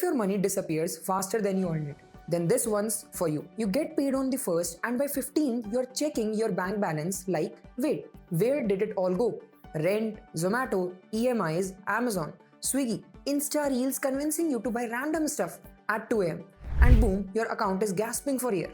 if your money disappears faster than you earned it, then this one's for you. You get paid on the 1st and by 15th, you're checking your bank balance like, wait, where did it all go? Rent, Zomato, EMIs, Amazon, Swiggy, Insta Reels convincing you to buy random stuff at 2 am. And boom, your account is gasping for air.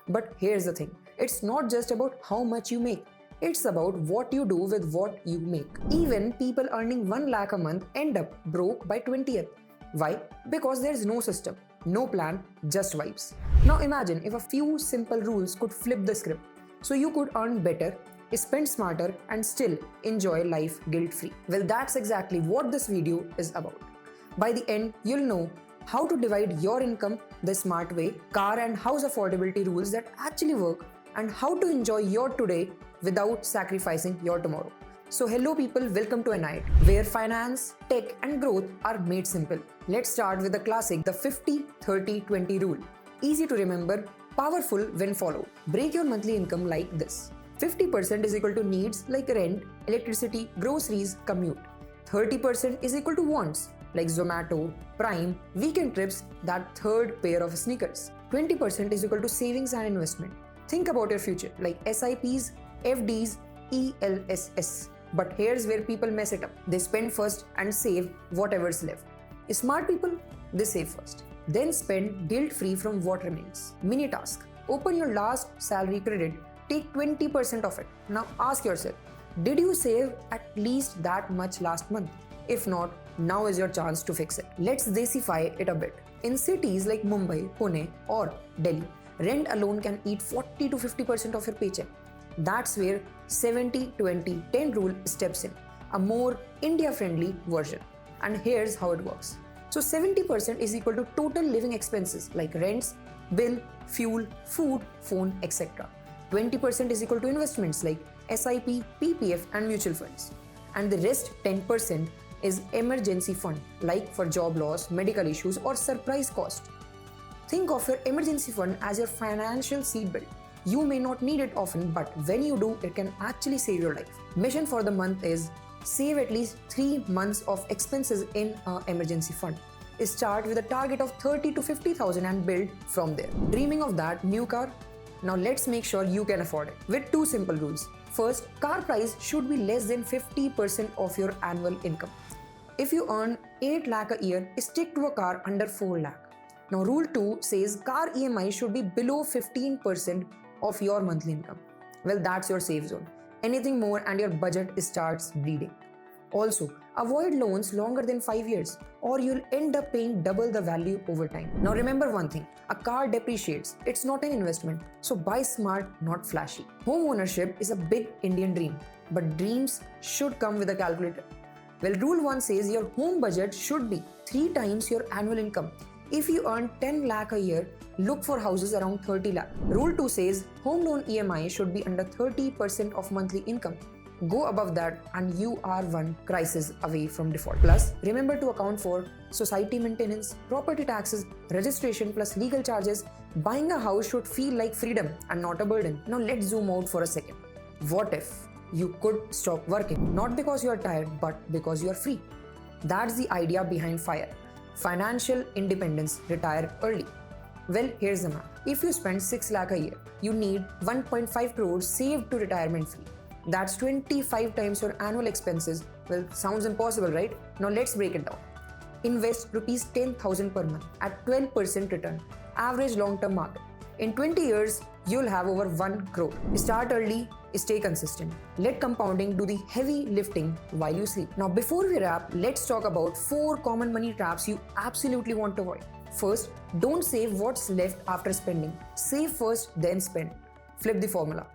But here's the thing, it's not just about how much you make. It's about what you do with what you make. Even people earning 1 lakh a month end up broke by 20th. Why? Because there's no system, no plan, just vibes. Now imagine if a few simple rules could flip the script. So you could earn better, spend smarter, and still enjoy life guilt-free. Well, that's exactly what this video is about. By the end, you'll know how to divide your income the smart way, car and house affordability rules that actually work, and how to enjoy your today without sacrificing your tomorrow. So hello people, welcome to NIIT, where finance, tech and growth are made simple. Let's start with the classic, the 50-30-20 rule. Easy to remember, powerful when followed. Break your monthly income like this. 50% is equal to needs like rent, electricity, groceries, commute. 30% is equal to wants like Zomato, Prime, weekend trips, that third pair of sneakers. 20% is equal to savings and investment. Think about your future like SIPs, FDs, ELSS. But here's where people mess it up. They spend first and save whatever's left. Smart people, they save first, then spend guilt-free from what remains. Mini task. Open your last salary credit, take 20% of it. Now ask yourself, did you save at least that much last month? If not, now is your chance to fix it. Let's desify it a bit. In cities like Mumbai, Pune or Delhi, rent alone can eat 40 to 50% of your paycheck. That's where 70-20-10 rule steps in, a more India-friendly version. And here's how it works. So 70% is equal to total living expenses like rents, bill, fuel, food, phone, etc. 20% is equal to investments like SIP, PPF and mutual funds. And the rest 10% is emergency fund like for job loss, medical issues or surprise cost. Think of your emergency fund as your financial seatbelt. You may not need it often, but when you do, it can actually save your life. Mission for the month is save at least 3 months of expenses in an emergency fund. Start with a target of 30 to 50,000 and build from there. Dreaming of that new car? Now let's make sure you can afford it with 2 simple rules. First, car price should be less than 50% of your annual income. If you earn 8 lakh a year, stick to a car under 4 lakh. Now rule 2 says car EMI should be below 15% of your monthly income. Well, that's your safe zone. Anything more and your budget starts bleeding. Also, avoid loans longer than 5 years or you'll end up paying double the value over time. Now remember one thing, a car depreciates. It's not an investment. So buy smart, not flashy. Home ownership is a big Indian dream, but dreams should come with a calculator. Well, rule 1 says your home budget should be 3 times your annual income. If you earn 10 lakh a year, look for houses around 30 lakh. Rule 2 says home loan EMI should be under 30% of monthly income. Go above that and you are one crisis away from default. Plus, remember to account for society maintenance, property taxes, registration plus legal charges. Buying a house should feel like freedom and not a burden. Now let's zoom out for a second. What if you could stop working? Not because you are tired, but because you are free. That's the idea behind FIRE. Financial independence, retire early. Well, here's the math. If you spend 6 lakh a year, you need 1.5 crores saved to retirement fee. That's 25 times your annual expenses. Well, sounds impossible, right? Now let's break it down. Invest rupees 10,000 per month at 12% return, average long-term market. In 20 years, you'll have over 1 crore. Start early, stay consistent. Let compounding do the heavy lifting while you sleep. Now, before we wrap, let's talk about 4 common money traps you absolutely want to avoid. First, don't save what's left after spending. Save first, then spend. Flip the formula.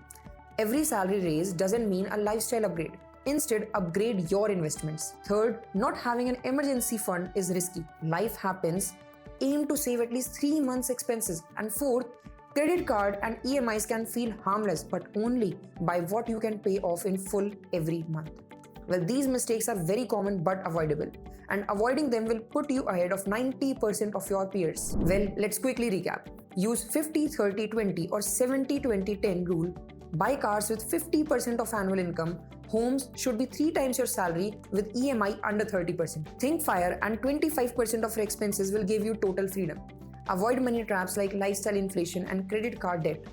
Every salary raise doesn't mean a lifestyle upgrade. Instead, upgrade your investments. Third, not having an emergency fund is risky. Life happens. Aim to save at least 3 months' expenses. And fourth, credit card and EMIs can feel harmless, but only by what you can pay off in full every month. Well, these mistakes are very common but avoidable, and avoiding them will put you ahead of 90% of your peers. Well, let's quickly recap. Use 50-30-20 or 70-20-10 rule. Buy cars with 50% of annual income. Homes should be 3 times your salary with EMI under 30%. Think FIRE and 25% of your expenses will give you total freedom. Avoid money traps like lifestyle inflation and credit card debt.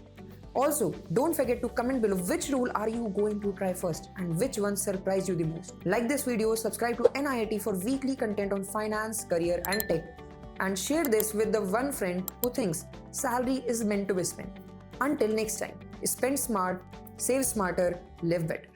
Also, don't forget to comment below which rule are you going to try first and which one surprised you the most. Like this video, subscribe to NIIT for weekly content on finance, career and tech, and share this with the one friend who thinks salary is meant to be spent. Until next time, spend smart, save smarter, live better.